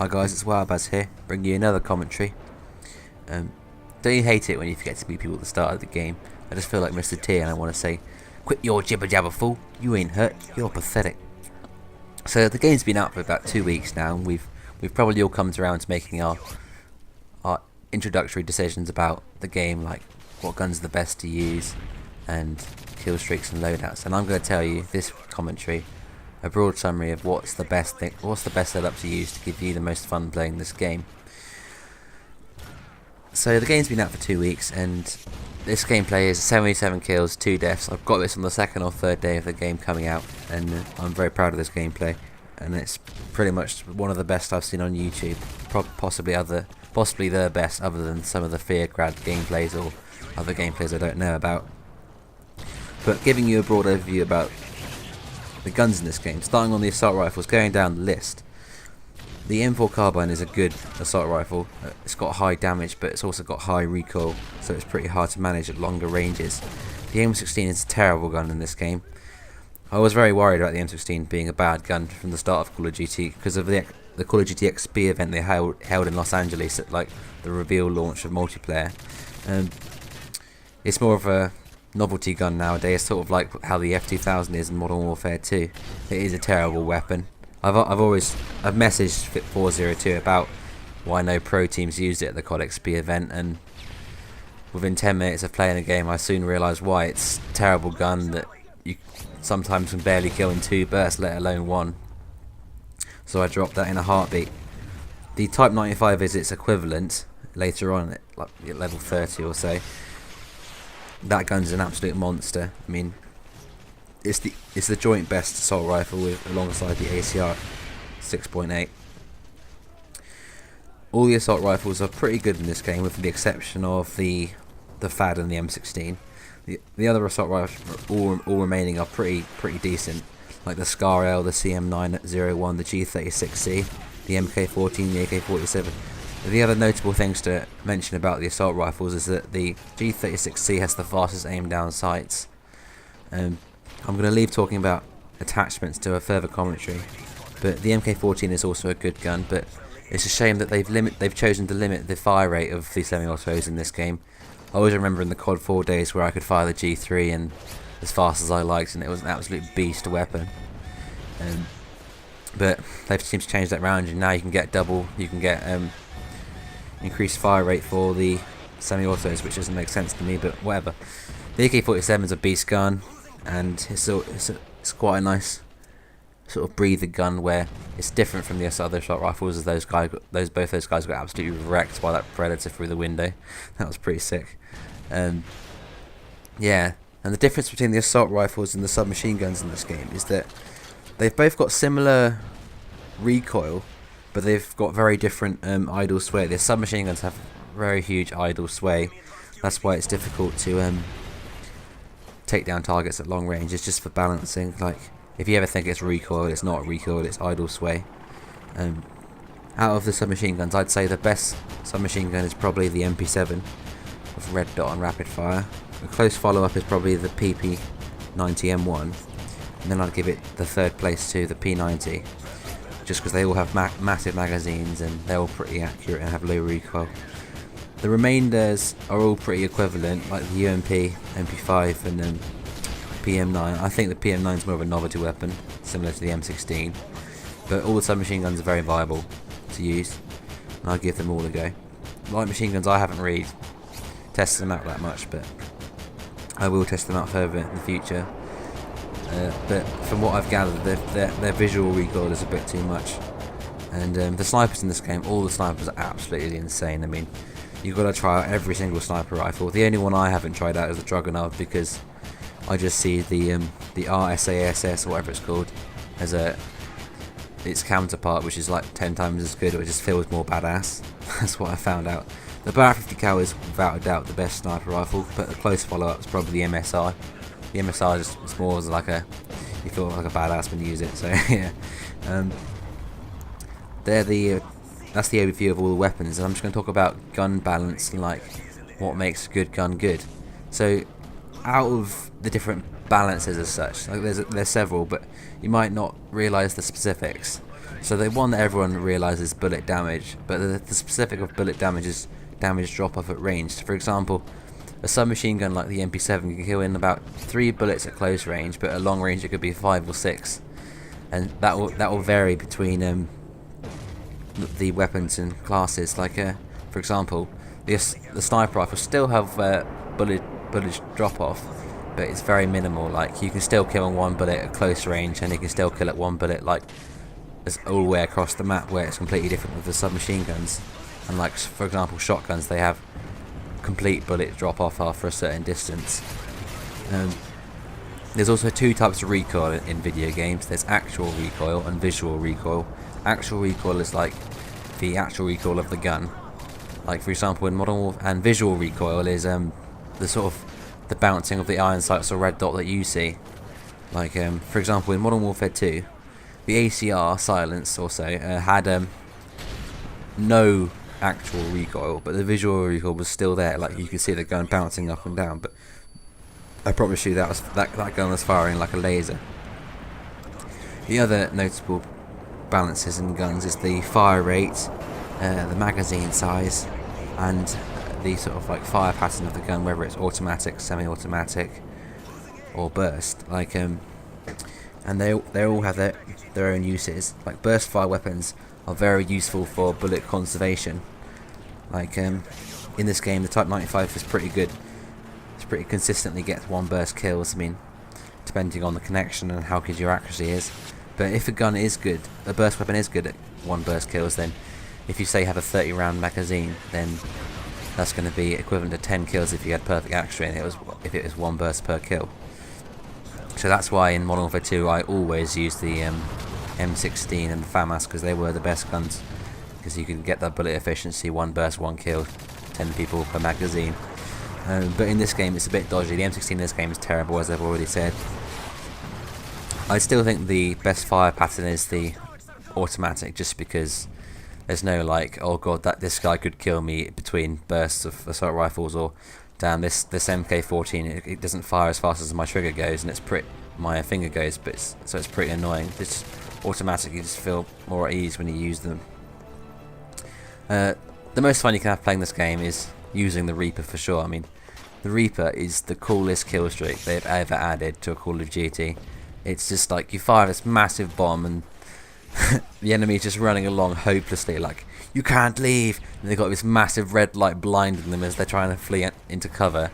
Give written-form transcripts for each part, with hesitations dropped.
Hi guys, it's wowaBAz here, bringing you another commentary. Don't you hate it when you forget to meet people at the start of the game? I just feel like Mr. T and I want to say, quit your jibber jabber fool, you ain't hurt, you're pathetic. So the game's been out for about 2 weeks now, and we've probably all come around to making our introductory decisions about the game, like what guns are the best to use, and kill streaks and loadouts. And I'm going to tell you this commentary a broad summary of what's the best setup to use to give you the most fun playing this game. So the game's been out for 2 weeks, and this gameplay is 77 kills, 2 deaths. I've got this on the second or third day of the game coming out, and I'm very proud of this gameplay. And it's pretty much one of the best I've seen on YouTube, possibly the best, other than some of the Feargrad gameplays or other gameplays I don't know about. But giving you a broad overview about the guns in this game, starting on the assault rifles, going down the list. The M4 carbine is a good assault rifle. It's got high damage, but it's also got high recoil, so it's pretty hard to manage at longer ranges. The M16 is a terrible gun in this game. I was very worried about the M16 being a bad gun from the start of Call of Duty because of the Call of Duty XP event they held in Los Angeles at like the reveal launch of multiplayer. It's more of a novelty gun nowadays, sort of like how the F2000 is in Modern Warfare 2. It is a terrible weapon. I've messaged Fit402 about why no pro teams used it at the COD XP event, and within 10 minutes of playing a game I soon realised why. It's a terrible gun that you sometimes can barely kill in 2 bursts, let alone 1. So I dropped that in a heartbeat. The Type 95 is its equivalent later on at like level 30 or so. That gun's an absolute monster. I mean, it's the joint best assault rifle alongside the ACR 6.8. All the assault rifles are pretty good in this game, with the exception of the FAD and the M16. The other assault rifles, all remaining, are pretty decent, like the SCAR L, the CM901, the G36C, the MK14, the AK47. The other notable things to mention about the assault rifles is that the G36C has the fastest aim down sights. I'm going to leave talking about attachments to a further commentary, but the MK14 is also a good gun, but it's a shame that they've chosen to limit the fire rate of the semi-autos in this game. I always remember in the COD 4 days where I could fire the G3 and as fast as I liked, and it was an absolute beast weapon. But they've seemed to change that around, and now you can get increased fire rate for the semi-autos, which doesn't make sense to me, but whatever. The AK-47 is a beast gun, and it's quite a nice sort of breather gun, where it's different from the other assault rifles, as both those guys got absolutely wrecked by that Predator through the window. That was pretty sick. Yeah, and the difference between the assault rifles and the submachine guns in this game is that they've both got similar recoil, but they've got very different idle sway. The submachine guns have very huge idle sway. That's why it's difficult to take down targets at long range. It's just for balancing. Like, if you ever think it's recoil, it's not recoil, it's idle sway. Out of the submachine guns, I'd say the best submachine gun is probably the MP7 with red dot and rapid fire. A close follow-up is probably the PP90M1, and then I'd give it the third place to the P90, just because they all have massive magazines and they're all pretty accurate and have low recoil. The remainders are all pretty equivalent, like the UMP, MP5 and PM9. I think the PM9 is more of a novelty weapon, similar to the M16, but all the submachine guns are very viable to use, and I'd give them all a go. Light machine guns, I haven't really tested them out that much, but I will test them out further in the future. But from what I've gathered, their visual recoil is a bit too much. And the snipers in this game, all the snipers are absolutely insane. I mean, you've got to try out every single sniper rifle. The only one I haven't tried out is the Dragunov, because I just see the RSASS, or whatever it's called, as its counterpart, which is like 10 times as good, or it just feels more badass. That's what I found out. The Barrett 50 cal is without a doubt the best sniper rifle, but the close follow-up is probably the MSI. The MSI is just more as like you feel like a badass when you use it. So yeah, that's the overview of all the weapons, and I'm just going to talk about gun balance and like what makes a good gun good. So out of the different balances as such, like there's several, but you might not realise the specifics. So the one that everyone realises bullet damage, but the specific of bullet damage is damage drop off at range. So for example, a submachine gun like the MP7 can kill in about 3 bullets at close range, but at long range it could be 5 or 6, and that will vary between the weapons and classes. Like for example, the sniper rifle still have bullet drop off, but it's very minimal. Like you can still kill on 1 bullet at close range, and you can still kill at 1 bullet like as all the way across the map, where it's completely different with the submachine guns. And like for example, shotguns, they have complete bullet drop off after a certain distance. There's also 2 types of recoil in video games. There's actual recoil and visual recoil. Actual recoil is like the actual recoil of the gun. Like for example in Modern Warfare, and visual recoil is the sort of the bouncing of the iron sights or red dot that you see. Like for example in Modern Warfare 2, the ACR silence also had no actual recoil, but the visual recoil was still there. Like you could see the gun bouncing up and down, but I promise you that gun was firing like a laser. The other notable balances in guns is the fire rate, the magazine size, and the sort of like fire pattern of the gun, whether it's automatic, semi-automatic, or burst. Like and they all have their own uses. Like burst fire weapons are very useful for bullet conservation. Like in this game, the Type 95 is pretty good. It's pretty consistently gets 1 burst kills. I mean, depending on the connection and how good your accuracy is. But if a gun is good, a burst weapon is good at 1 burst kills, then if you say have a 30 round magazine, then that's going to be equivalent to 10 kills if you had perfect accuracy, and if it was 1 burst per kill. So that's why in Modern Warfare 2 I always use the M16 and the FAMAS, because they were the best guns, because you could get that bullet efficiency, 1 burst, 1 kill, 10 people per magazine. But in this game it's a bit dodgy. The M16 in this game is terrible, as I've already said. I still think the best fire pattern is the automatic, just because there's no like, oh god, this guy could kill me between bursts of assault rifles, or damn, this MK14 it doesn't fire as fast as my trigger goes, and my finger goes, but so it's pretty annoying. It's automatic, you just feel more at ease when you use them. The most fun you can have playing this game is using the Reaper for sure. I mean, the Reaper is the coolest kill streak they've ever added to a Call of Duty. It's just like you fire this massive bomb and the enemy's just running along hopelessly, like, you can't leave, and they've got this massive red light blinding them as they're trying to flee into cover,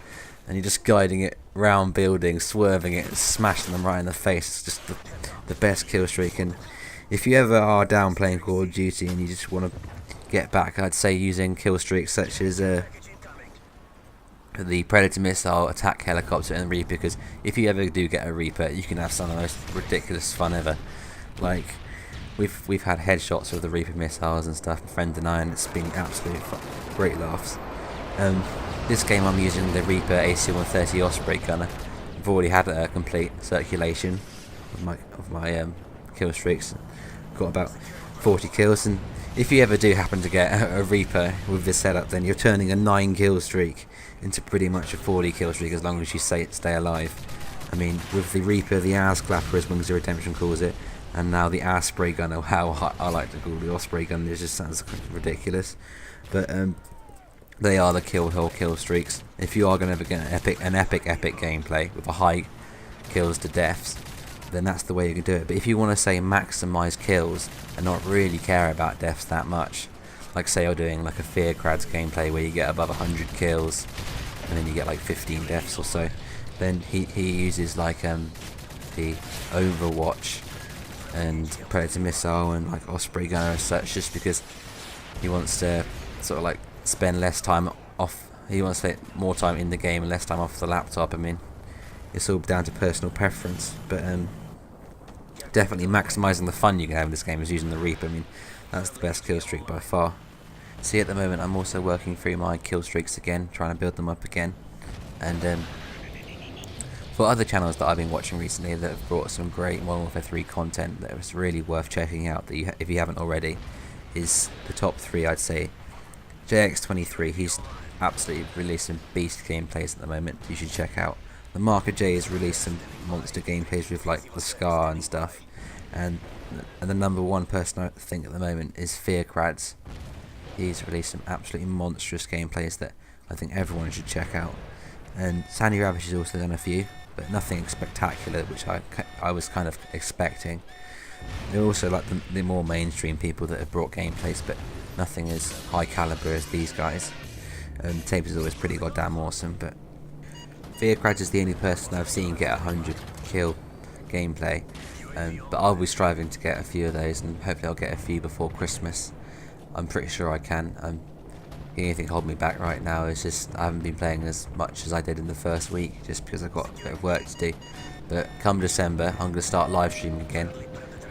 and you're just guiding it round buildings, swerving it, and smashing them right in the face. It's just the best kill streak. And if you ever are down playing Call of Duty and you just want to get back, I'd say using kill streaks such as the Predator missile, attack helicopter, and Reaper, because if you ever do get a Reaper, you can have some of the most ridiculous fun ever. Like, we've had headshots with the Reaper missiles and stuff, my friend and I, and it's been absolutely great laughs. This game I'm using the Reaper AC-130 Osprey gunner. I've already had a complete circulation of my kill streaks. Got about 40 kills, and if you ever do happen to get a Reaper with this setup, then you're turning a 9 kill streak into pretty much a 40 kill streak, as long as you stay alive. I mean, with the Reaper, the ass clapper, as Wings of Redemption calls it, and now the ass spray gun, or how I like to call the Osprey gun, it just sounds ridiculous. But they are the kill streaks. If you are going to get an epic gameplay with a high kills to deaths, then that's the way you can do it. But if you want to say maximise kills and not really care about deaths that much, like say you're doing like a Fear Crads gameplay where you get above 100 kills and then you get like 15 deaths or so, then he uses like the Overwatch and Predator missile and like Osprey gunner as such, just because he wants to sort of like spend less time off. He wants to spend more time in the game and less time off the laptop. I mean, it's all down to personal preference, but definitely maximising the fun you can have in this game is using the Reaper. I mean, that's the best kill streak by far. See, at the moment I'm also working through my kill streaks again, trying to build them up again, and for other channels that I've been watching recently that have brought some great Modern Warfare 3 content that was really worth checking out, that if you haven't already, is the top 3, I'd say. JX23, he's absolutely releasing beast gameplays at the moment, you should check out. The Marker J has released some monster gameplays with like the Scar and stuff, and the number one person I think at the moment is Fearcrads. He's released some absolutely monstrous gameplays that I think everyone should check out. And Sandy Ravish has also done a few, but nothing spectacular, which I was kind of expecting. They're also like the more mainstream people that have brought gameplays, but nothing as high caliber as these guys. Tapers is always pretty goddamn awesome, but Fearcrads is the only person I've seen get 100 kill gameplay. But I'll be striving to get a few of those, and hopefully I'll get a few before Christmas. I'm pretty sure I can. The only thing holding me back right now is just I haven't been playing as much as I did in the first week, just because I've got a bit of work to do. But come December, I'm going to start live streaming again.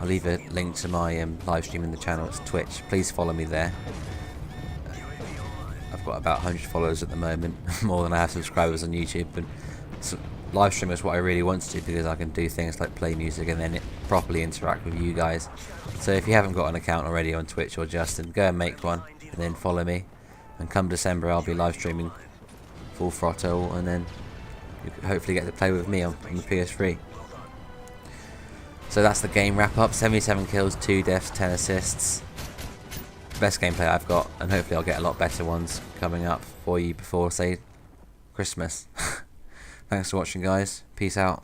I'll leave a link to my live stream in the channel. It's Twitch. Please follow me there. I've got about 100 followers at the moment, more than I have subscribers on YouTube. And so live stream is what I really want to do, because I can do things like play music and then properly interact with you guys. So if you haven't got an account already on Twitch or Justin, go and make one and then follow me. And come December, I'll be live streaming full throttle, and then you can hopefully get to play with me on the PS3. So that's the game wrap up. 77 kills, 2 deaths, 10 assists. Best gameplay I've got, and hopefully I'll get a lot better ones coming up for you before, say, Christmas. Thanks for watching, guys. Peace out.